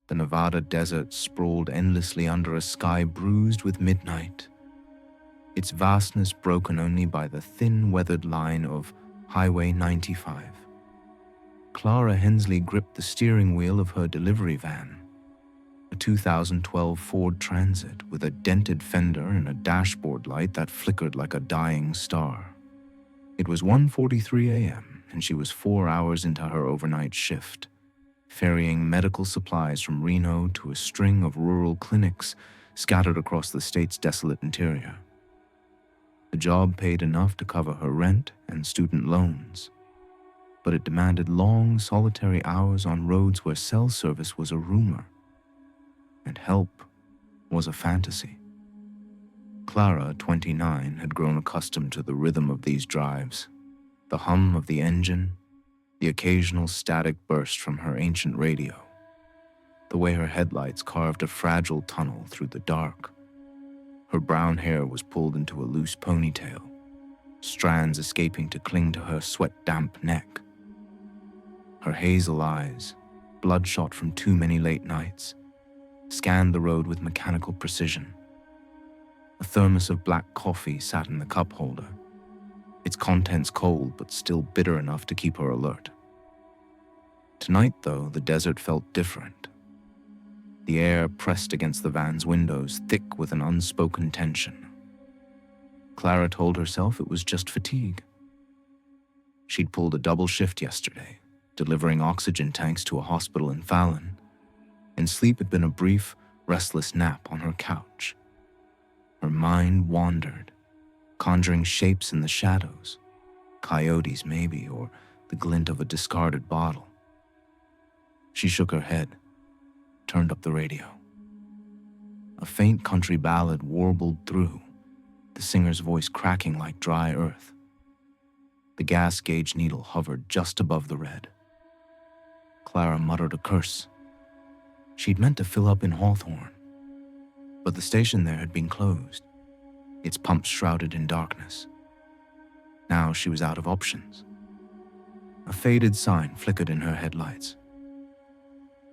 The Nevada desert sprawled endlessly under a sky bruised with midnight, its vastness broken only by the thin, weathered line of Highway 95. Clara Hensley gripped the steering wheel of her delivery van, a 2012 Ford Transit with a dented fender and a dashboard light that flickered like a dying star. It was 1:43 a.m., and she was 4 hours into her overnight shift, ferrying medical supplies from Reno to a string of rural clinics scattered across the state's desolate interior. The job paid enough to cover her rent and student loans, but it demanded long, solitary hours on roads where cell service was a rumor and help was a fantasy. Clara, 29, had grown accustomed to the rhythm of these drives, the hum of the engine, the occasional static burst from her ancient radio, the way her headlights carved a fragile tunnel through the dark. Her brown hair was pulled into a loose ponytail, strands escaping to cling to her sweat-damp neck. Her hazel eyes, bloodshot from too many late nights, scanned the road with mechanical precision. A thermos of black coffee sat in the cup holder, its contents cold but still bitter enough to keep her alert. Tonight, though, the desert felt different. The air pressed against the van's windows, thick with an unspoken tension. Clara told herself it was just fatigue. She'd pulled a double shift yesterday, delivering oxygen tanks to a hospital in Fallon, and sleep had been a brief, restless nap on her couch. Her mind wandered, conjuring shapes in the shadows, coyotes maybe, or the glint of a discarded bottle. She shook her head, turned up the radio. A faint country ballad warbled through, the singer's voice cracking like dry earth. The gas gauge needle hovered just above the red. Clara muttered a curse. She'd meant to fill up in Hawthorne, but the station there had been closed, its pumps shrouded in darkness. Now she was out of options. A faded sign flickered in her headlights.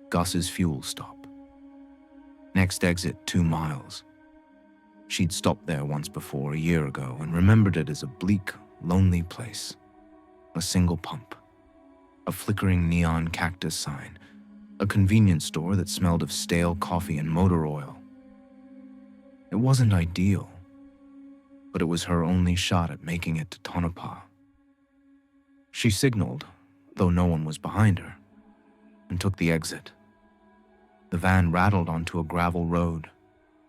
Gus's fuel stop. Next exit, 2 miles. She'd stopped there once before, a year ago, and remembered it as a bleak, lonely place. A single pump, a flickering neon cactus sign, a convenience store that smelled of stale coffee and motor oil. It wasn't ideal, but it was her only shot at making it to Tonopah. She signaled, though no one was behind her, and took the exit. The van rattled onto a gravel road,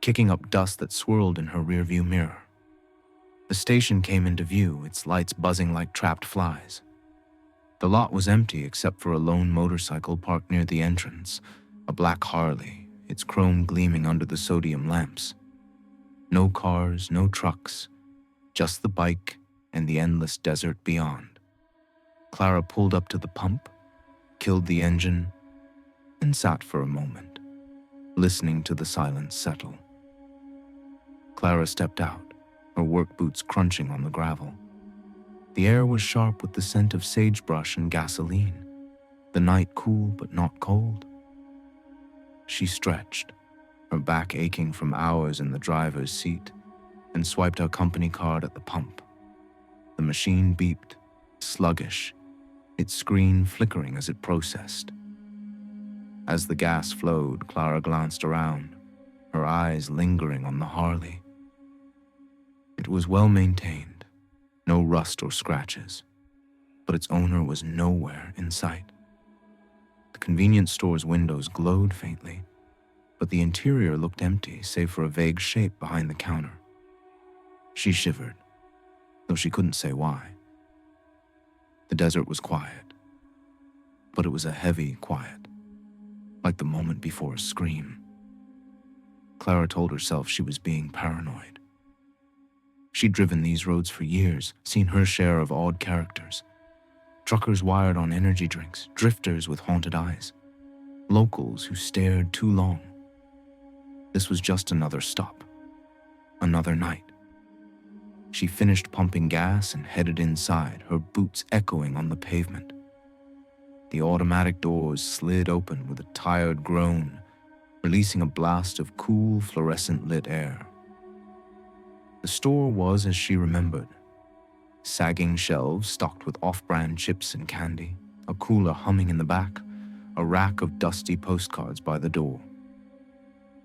kicking up dust that swirled in her rearview mirror. The station came into view, its lights buzzing like trapped flies. The lot was empty except for a lone motorcycle parked near the entrance, a black Harley, its chrome gleaming under the sodium lamps. No cars, no trucks, just the bike and the endless desert beyond. Clara pulled up to the pump, killed the engine, and sat for a moment, listening to the silence settle. Clara stepped out, her work boots crunching on the gravel. The air was sharp with the scent of sagebrush and gasoline, the night cool but not cold. She stretched, her back aching from hours in the driver's seat, and swiped her company card at the pump. The machine beeped, sluggish, its screen flickering as it processed. As the gas flowed, Clara glanced around, her eyes lingering on the Harley. It was well maintained, no rust or scratches, but its owner was nowhere in sight. The convenience store's windows glowed faintly, but the interior looked empty save for a vague shape behind the counter. She shivered, though she couldn't say why. The desert was quiet, but it was a heavy quiet, like the moment before a scream. Clara told herself she was being paranoid. She'd driven these roads for years, seen her share of odd characters. Truckers wired on energy drinks, drifters with haunted eyes, locals who stared too long. This was just another stop, another night. She finished pumping gas and headed inside, her boots echoing on the pavement. The automatic doors slid open with a tired groan releasing a blast of cool, fluorescent-lit air. The store was as she remembered. Sagging shelves stocked with off-brand chips and candy, a cooler humming in the back, a rack of dusty postcards by the door.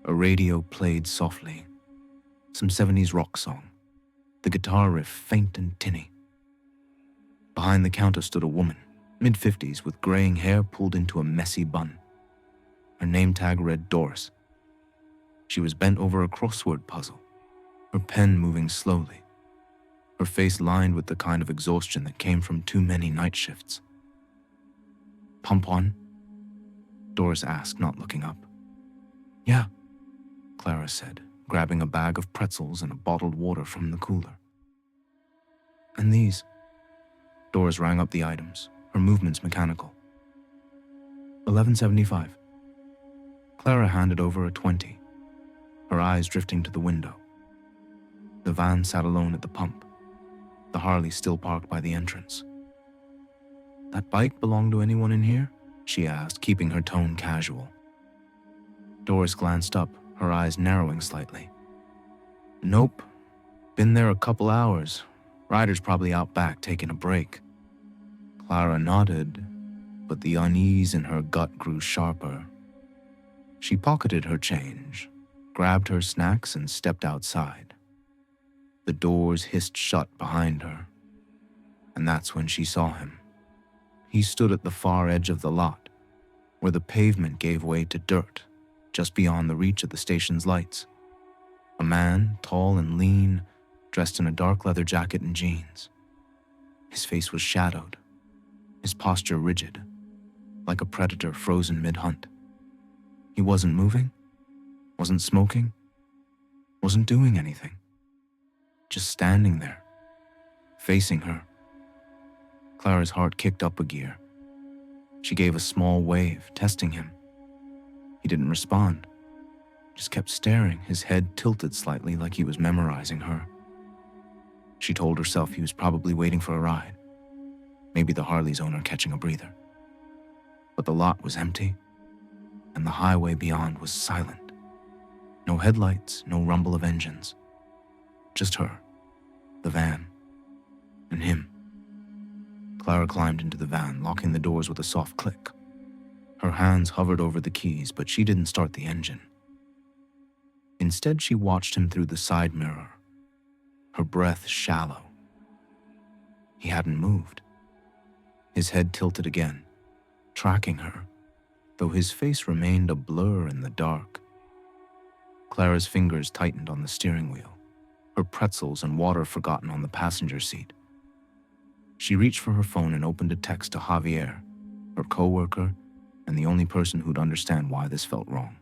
A radio played softly, some 70s rock song, the guitar riff faint and tinny. Behind the counter stood a woman, mid-50s, with graying hair pulled into a messy bun. Her name tag read Doris. She was bent over a crossword puzzle, her pen moving slowly, her face lined with the kind of exhaustion that came from too many night shifts. "Pump on?" Doris asked, not looking up. "Yeah," Clara said, grabbing a bag of pretzels and a bottled water from the cooler. "And these?" Doris rang up the items, her movements mechanical. $11.75. Clara handed over a 20, her eyes drifting to the window. The van sat alone at the pump, the Harley still parked by the entrance. "That bike belong to anyone in here?" she asked, keeping her tone casual. Doris glanced up, her eyes narrowing slightly. "Nope. Been there a couple hours. Rider's probably out back taking a break." Clara nodded, but the unease in her gut grew sharper. She pocketed her change, grabbed her snacks, and stepped outside. The doors hissed shut behind her, and that's when she saw him. He stood at the far edge of the lot, where the pavement gave way to dirt, just beyond the reach of the station's lights. A man, tall and lean, dressed in a dark leather jacket and jeans. His face was shadowed, his posture rigid, like a predator frozen mid-hunt. He wasn't moving, wasn't smoking, wasn't doing anything. Just standing there, facing her. Clara's heart kicked up a gear. She gave a small wave, testing him. He didn't respond, just kept staring, his head tilted slightly like he was memorizing her. She told herself he was probably waiting for a ride, maybe the Harley's owner catching a breather. But the lot was empty, and the highway beyond was silent. No headlights, no rumble of engines. Just her, the van, and him. Clara climbed into the van, locking the doors with a soft click. Her hands hovered over the keys, but she didn't start the engine. Instead, she watched him through the side mirror, her breath shallow. He hadn't moved. His head tilted again, tracking her, though his face remained a blur in the dark. Clara's fingers tightened on the steering wheel, her pretzels and water forgotten on the passenger seat. She reached for her phone and opened a text to Javier, her coworker, and the only person who'd understand why this felt wrong.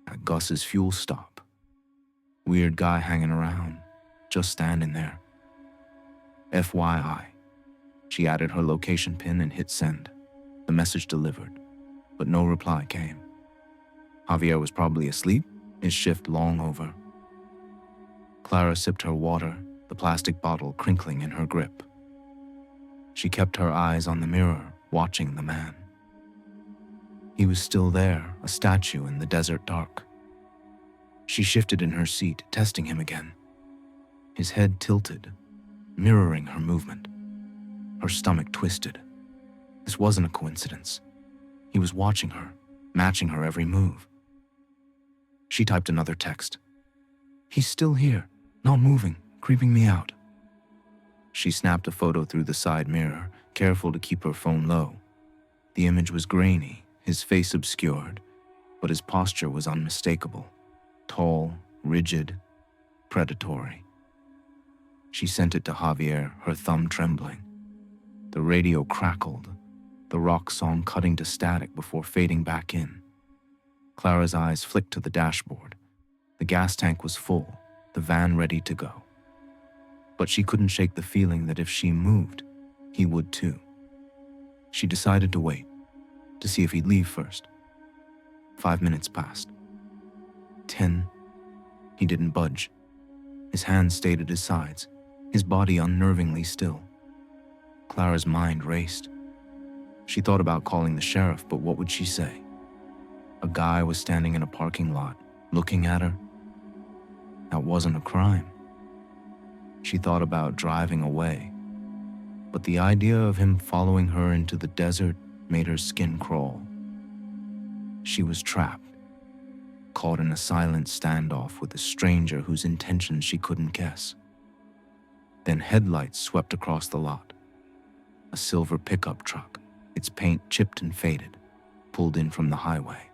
At Gus's fuel stop. Weird guy hanging around, just standing there. FYI. She added her location pin and hit send. The message delivered, but no reply came. Javier was probably asleep, his shift long over. Clara sipped her water, the plastic bottle crinkling in her grip. She kept her eyes on the mirror, watching the man. He was still there, a statue in the desert dark. She shifted in her seat, testing him again. His head tilted, mirroring her movement. Her stomach twisted. This wasn't a coincidence. He was watching her, matching her every move. She typed another text. "He's still here, not moving, creeping me out." She snapped a photo through the side mirror, careful to keep her phone low. The image was grainy, his face obscured, but his posture was unmistakable. Tall, rigid, predatory. She sent it to Javier, her thumb trembling. The radio crackled, the rock song cutting to static before fading back in. Clara's eyes flicked to the dashboard. The gas tank was full, the van ready to go. But she couldn't shake the feeling that if she moved, he would too. She decided to wait, to see if he'd leave first. 5 minutes passed. 10. He didn't budge. His hands stayed at his sides, his body unnervingly still. Clara's mind raced. She thought about calling the sheriff, but what would she say? A guy was standing in a parking lot, looking at her. That wasn't a crime. She thought about driving away, but the idea of him following her into the desert made her skin crawl. She was trapped, caught in a silent standoff with a stranger whose intentions she couldn't guess. Then headlights swept across the lot. A silver pickup truck, its paint chipped and faded, pulled in from the highway.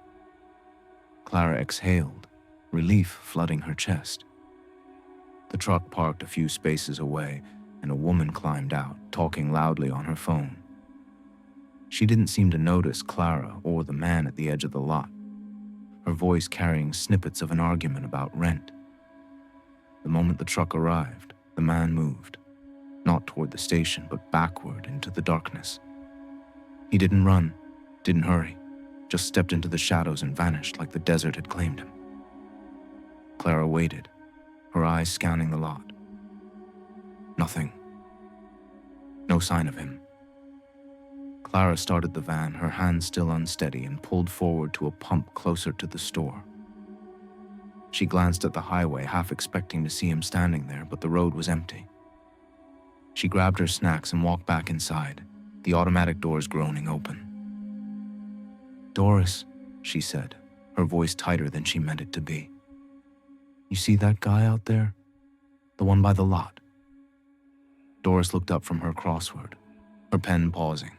Clara exhaled, relief flooding her chest. The truck parked a few spaces away, and a woman climbed out, talking loudly on her phone. She didn't seem to notice Clara or the man at the edge of the lot, her voice carrying snippets of an argument about rent. The moment the truck arrived, the man moved, not toward the station, but backward into the darkness. He didn't run, didn't hurry, just stepped into the shadows and vanished like the desert had claimed him. Clara waited, her eyes scanning the lot. Nothing. No sign of him. Clara started the van, her hands still unsteady, and pulled forward to a pump closer to the store. She glanced at the highway, half expecting to see him standing there, but the road was empty. She grabbed her snacks and walked back inside, the automatic doors groaning open. "Doris," she said, her voice tighter than she meant it to be. "You see that guy out there? The one by the lot?" Doris looked up from her crossword, her pen pausing.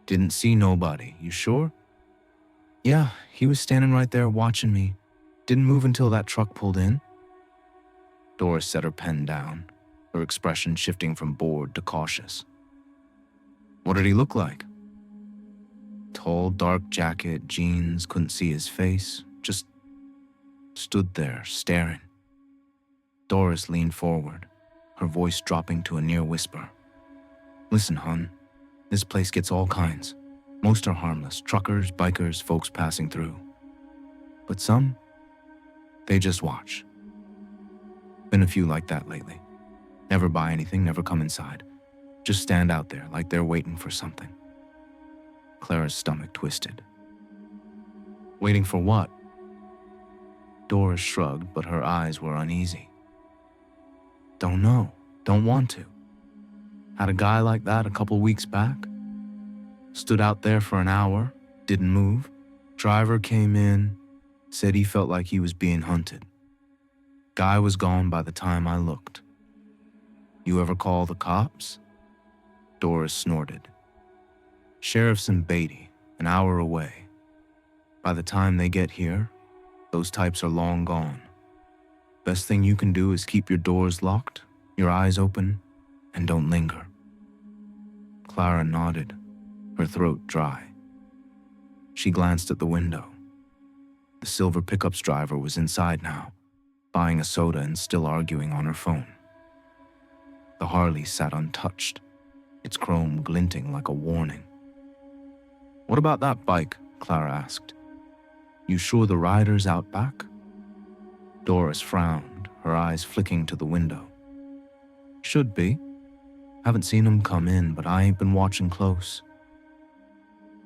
"Didn't see nobody, you sure?" "Yeah, he was standing right there watching me. Didn't move until that truck pulled in." Doris set her pen down, her expression shifting from bored to cautious. "What did he look like?" "Tall, dark jacket, jeans, couldn't see his face, just stood there, staring." Doris leaned forward, her voice dropping to a near whisper. "Listen, hon, this place gets all kinds. Most are harmless, truckers, bikers, folks passing through. But some, they just watch. Been a few like that lately. Never buy anything, never come inside. Just stand out there like they're waiting for something." Clara's stomach twisted. "Waiting for what?" Doris shrugged, but her eyes were uneasy. "Don't know. Don't want to. Had a guy like that a couple weeks back. Stood out there for an hour, didn't move. Driver came in, said he felt like he was being hunted. Guy was gone by the time I looked. You ever call the cops?" Doris snorted. "Sheriff's in Beatty, an hour away. By the time they get here, those types are long gone. Best thing you can do is keep your doors locked, your eyes open, and don't linger." Clara nodded, her throat dry. She glanced at the window. The silver pickup's driver was inside now, buying a soda and still arguing on her phone. The Harley sat untouched, its chrome glinting like a warning. "What about that bike?" Clara asked. "You sure the rider's out back?" Doris frowned, her eyes flicking to the window. "Should be. Haven't seen him come in, but I ain't been watching close."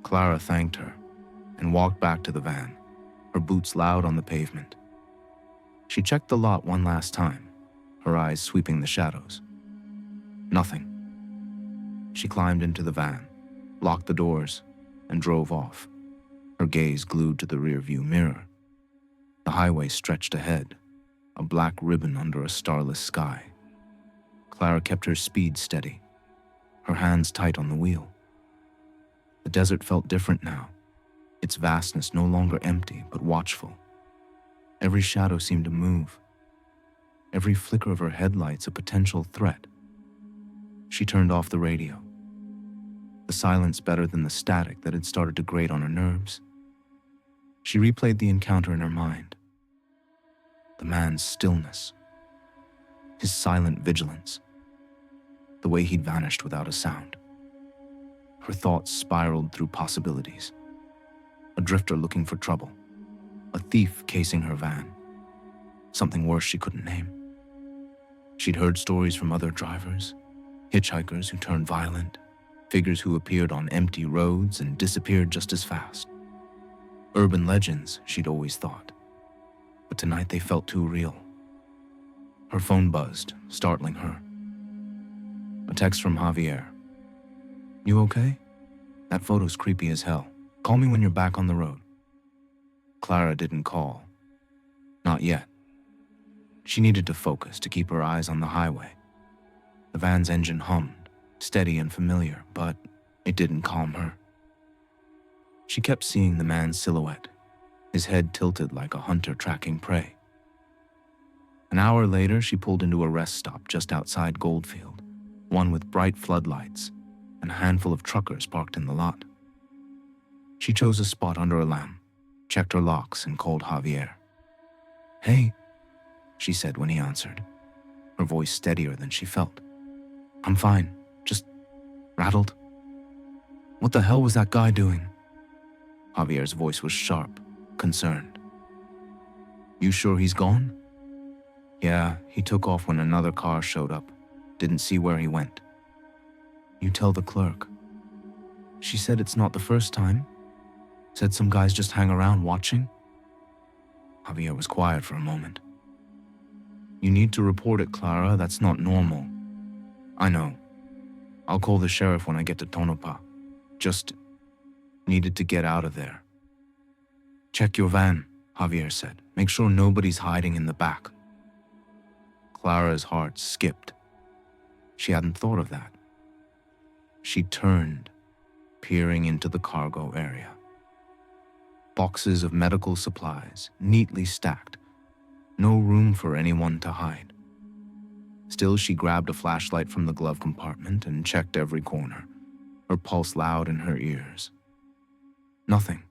Clara thanked her and walked back to the van, her boots loud on the pavement. She checked the lot one last time, her eyes sweeping the shadows. Nothing. She climbed into the van, locked the doors, and drove off, her gaze glued to the rearview mirror. The highway stretched ahead, a black ribbon under a starless sky. Clara kept her speed steady, her hands tight on the wheel. The desert felt different now, its vastness no longer empty but watchful. Every shadow seemed to move, every flicker of her headlights a potential threat. She turned off the radio, the silence better than the static that had started to grate on her nerves. She replayed the encounter in her mind. The man's stillness, his silent vigilance, the way he'd vanished without a sound. Her thoughts spiraled through possibilities. A drifter looking for trouble, a thief casing her van, something worse she couldn't name. She'd heard stories from other drivers, hitchhikers who turned violent, figures who appeared on empty roads and disappeared just as fast. Urban legends, she'd always thought. But tonight they felt too real. Her phone buzzed, startling her. A text from Javier. "You okay? That photo's creepy as hell. Call me when you're back on the road." Clara didn't call. Not yet. She needed to focus to keep her eyes on the highway. The van's engine hummed, steady and familiar, but it didn't calm her. She kept seeing the man's silhouette, his head tilted like a hunter tracking prey. An hour later, she pulled into a rest stop just outside Goldfield, one with bright floodlights and a handful of truckers parked in the lot. She chose a spot under a lamp, checked her locks, and called Javier. "Hey," she said when he answered, her voice steadier than she felt. "I'm fine, just rattled." "What the hell was that guy doing?" Javier's voice was sharp, concerned. "You sure he's gone?" "Yeah, he took off when another car showed up. Didn't see where he went." "You tell the clerk." "She said it's not the first time. Said some guys just hang around watching." Javier was quiet for a moment. "You need to report it, Clara. That's not normal." "I know. I'll call the sheriff when I get to Tonopah. Just needed to get out of there." "Check your van," Javier said. "Make sure nobody's hiding in the back." Clara's heart skipped. She hadn't thought of that. She turned, peering into the cargo area. Boxes of medical supplies, neatly stacked. No room for anyone to hide. Still, she grabbed a flashlight from the glove compartment and checked every corner, her pulse loud in her ears. Nothing.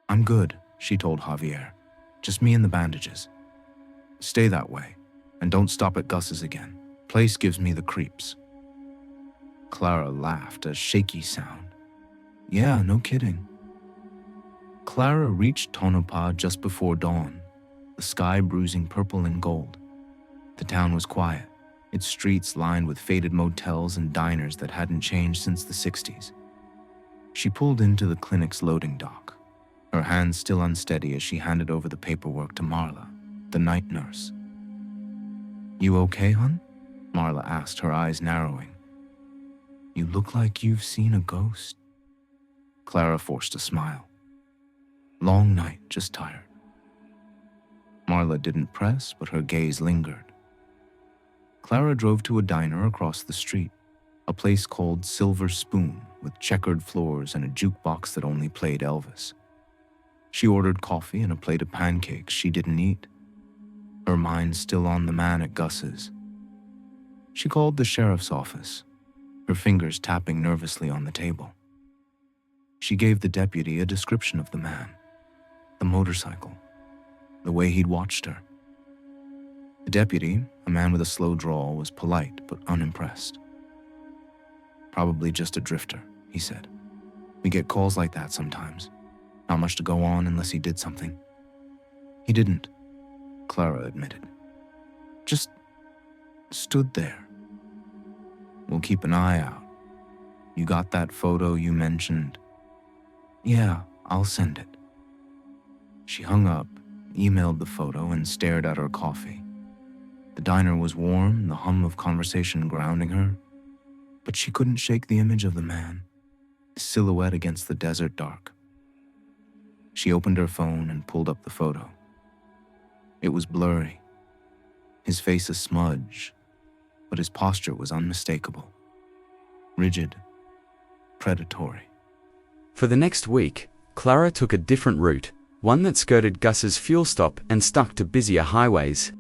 "I'm good," she told Javier. "Just me and the bandages. Stay that way, and don't stop at Gus's again. Place gives me the creeps." Clara laughed, a shaky sound. "Yeah, no kidding." Clara reached Tonopah just before dawn, the sky bruising purple and gold. The town was quiet, its streets lined with faded motels and diners that hadn't changed since the 60s. She pulled into the clinic's loading dock, her hands still unsteady as she handed over the paperwork to Marla, the night nurse. "You okay, hon?" Marla asked, her eyes narrowing. "You look like you've seen a ghost." Clara forced a smile. "Long night, just tired." Marla didn't press, but her gaze lingered. Clara drove to a diner across the street, a place called Silver Spoon, with checkered floors and a jukebox that only played Elvis. She ordered coffee and a plate of pancakes she didn't eat, her mind still on the man at Gus's. She called the sheriff's office, her fingers tapping nervously on the table. She gave the deputy a description of the man, the motorcycle, the way he'd watched her. The deputy, a man with a slow drawl, was polite but unimpressed. "Probably just a drifter," he said. "We get calls like that sometimes. Not much to go on unless he did something." "He didn't," Clara admitted. "Just stood there." "We'll keep an eye out. You got that photo you mentioned?" "Yeah, I'll send it." She hung up, emailed the photo, and stared at her coffee. The diner was warm, the hum of conversation grounding her, but she couldn't shake the image of the man, his silhouette against the desert dark. She opened her phone and pulled up the photo. It was blurry, his face a smudge, but his posture was unmistakable. Rigid, predatory. For the next week, Clara took a different route, one that skirted Gus's fuel stop and stuck to busier highways.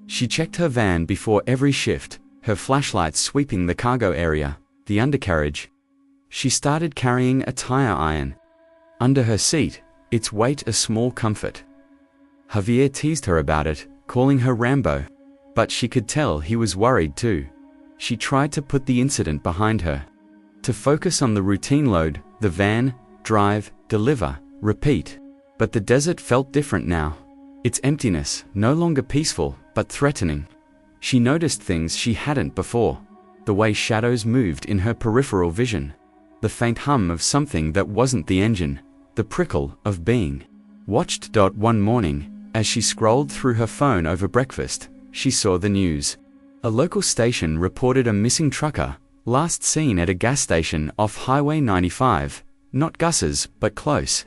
She checked her van before every shift, her flashlights sweeping the cargo area, the undercarriage. She started carrying a tire iron. Under her seat, its weight a small comfort. Javier teased her about it, calling her Rambo, but she could tell he was worried too. She tried to put the incident behind her, to focus on the routine load, the van, drive, deliver, repeat. But the desert felt different now. Its emptiness, no longer peaceful, but threatening. She noticed things she hadn't before. The way shadows moved in her peripheral vision. The faint hum of something that wasn't the engine. the prickle of being watched. One morning, as she scrolled through her phone over breakfast, she saw the news. A local station reported a missing trucker, last seen at a gas station off Highway 95, not Gus's, but close.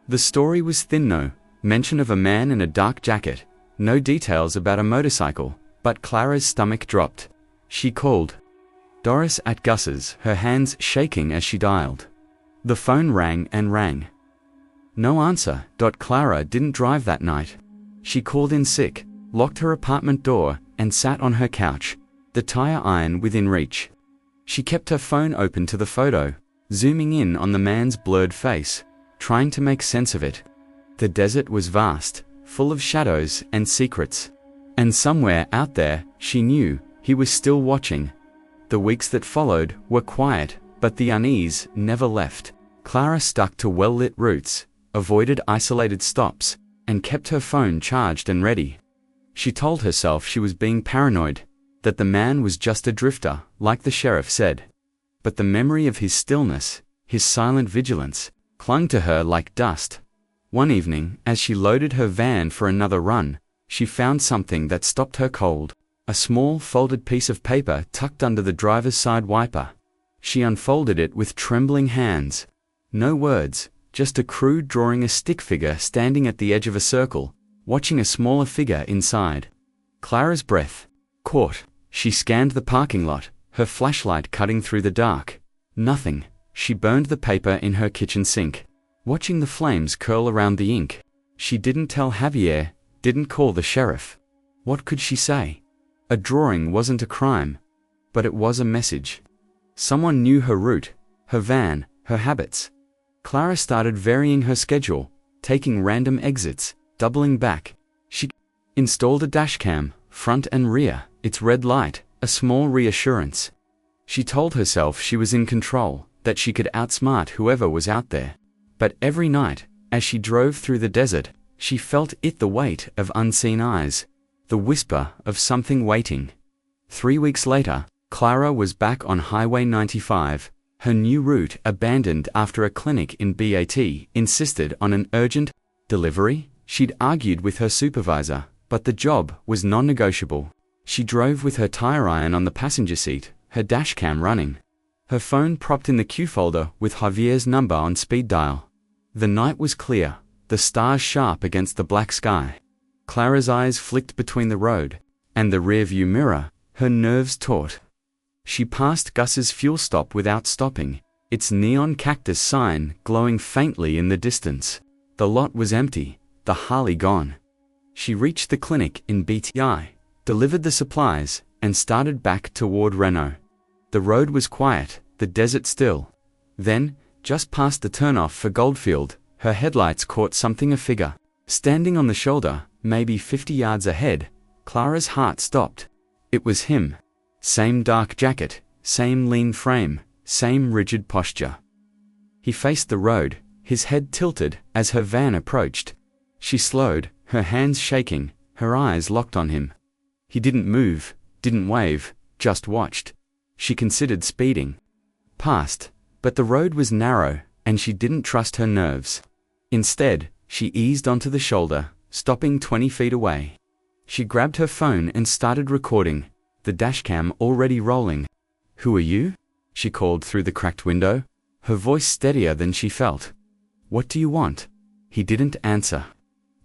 The story was thin, no mention of a man in a dark jacket, no details about a motorcycle, but Clara's stomach dropped. She called Doris at Gus's, her hands shaking as she dialed. The phone rang and rang. No answer. Clara didn't drive that night. She called in sick, locked her apartment door, and sat on her couch, the tire iron within reach. She kept her phone open to the photo, zooming in on the man's blurred face, trying to make sense of it. The desert was vast, full of shadows and secrets. And somewhere out there, she knew, he was still watching. The weeks that followed were quiet, but the unease never left. Clara stuck to well-lit routes, avoided isolated stops, and kept her phone charged and ready. She told herself she was being paranoid, that the man was just a drifter, like the sheriff said. But the memory of his stillness, his silent vigilance, clung to her like dust. One evening, as she loaded her van for another run, she found something that stopped her cold. A small folded piece of paper tucked under the driver's side wiper. She unfolded it with trembling hands. No words, just a crude drawing, a stick figure standing at the edge of a circle, watching a smaller figure inside. Clara's breath caught. She scanned the parking lot, her flashlight cutting through the dark. Nothing. She burned the paper in her kitchen sink, watching the flames curl around the ink. She didn't tell Javier, didn't call the sheriff. What could she say? A drawing wasn't a crime, but it was a message. Someone knew her route, her van, her habits. Clara started varying her schedule, taking random exits, doubling back. She installed a dashcam, front and rear, its red light, a small reassurance. She told herself she was in control, that she could outsmart whoever was out there. But every night, as she drove through the desert, she felt the weight of unseen eyes, the whisper of something waiting. 3 weeks later, Clara was back on Highway 95, her new route abandoned after a clinic in BAT insisted on an urgent delivery. She'd argued with her supervisor, but the job was non-negotiable. She drove with her tire iron on the passenger seat, her dashcam running, her phone propped in the Q folder with Javier's number on speed dial. The night was clear, the stars sharp against the black sky. Clara's eyes flicked between the road and the rearview mirror, her nerves taut. She passed Gus's fuel stop without stopping, its neon cactus sign glowing faintly in the distance. The lot was empty, the Harley gone. She reached the clinic in BTI, delivered the supplies, and started back toward Reno. The road was quiet, the desert still. Then, just past the turnoff for Goldfield, her headlights caught something, a figure. Standing on the shoulder, maybe 50 yards ahead, Clara's heart stopped. It was him. Same dark jacket, same lean frame, same rigid posture. He faced the road, his head tilted as her van approached. She slowed, her hands shaking, her eyes locked on him. He didn't move, didn't wave, just watched. She considered speeding past, but the road was narrow, and she didn't trust her nerves. Instead, she eased onto the shoulder, stopping 20 feet away. She grabbed her phone and started recording, the dashcam already rolling. "Who are you?" she called through the cracked window, her voice steadier than she felt. "What do you want?" He didn't answer,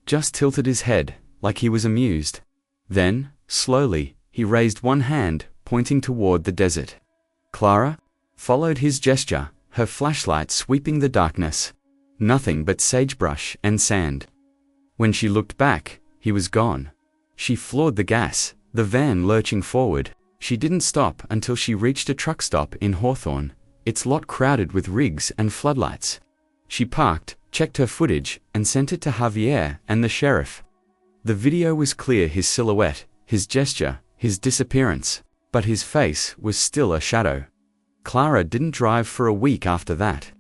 just tilted his head, like he was amused. Then, slowly, he raised one hand, pointing toward the desert. Clara followed his gesture, her flashlight sweeping the darkness. Nothing but sagebrush and sand. When she looked back, he was gone. She floored the gas, the van lurching forward. She didn't stop until she reached a truck stop in Hawthorne, its lot crowded with rigs and floodlights. She parked, checked her footage, and sent it to Javier and the sheriff. The video was clear, his silhouette, his gesture, his disappearance, but his face was still a shadow. Clara didn't drive for a week after that.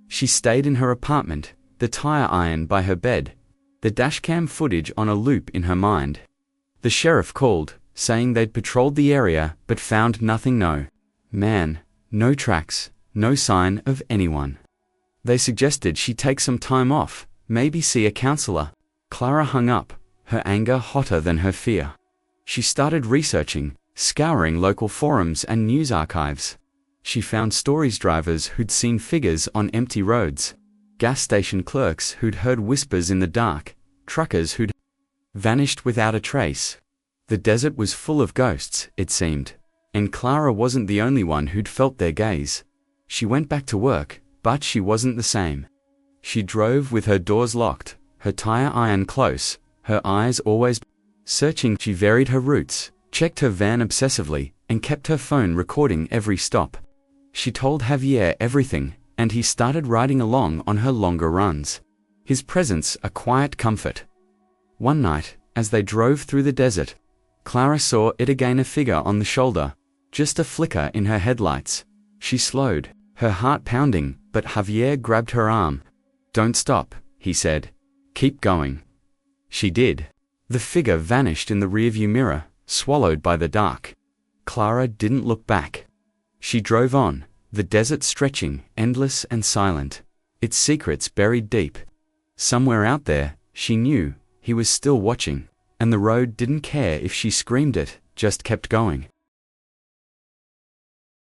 She stayed in her apartment, the tire iron by her bed, the dashcam footage on a loop in her mind. The sheriff called, saying they'd patrolled the area but found nothing. No man, no tracks, no sign of anyone. They suggested she take some time off, maybe see a counselor. Clara hung up, her anger hotter than her fear. She started researching, scouring local forums and news archives. She found stories drivers who'd seen figures on empty roads, gas station clerks who'd heard whispers in the dark, truckers who'd vanished without a trace. The desert was full of ghosts, it seemed, and Clara wasn't the only one who'd felt their gaze. She went back to work, but she wasn't the same. She drove with her doors locked, her tire iron close, her eyes always searching. She varied her routes, checked her van obsessively, and kept her phone recording every stop. She told Javier everything, and he started riding along on her longer runs. His presence a quiet comfort. One night, as they drove through the desert, Clara saw it again, a figure on the shoulder, just a flicker in her headlights. She slowed, her heart pounding, but Javier grabbed her arm. "Don't stop," he said. "Keep going." She did. The figure vanished in the rearview mirror, swallowed by the dark. Clara didn't look back. She drove on, the desert stretching, endless and silent, its secrets buried deep. Somewhere out there, she knew, he was still watching, and the road didn't care if she screamed it, just kept going.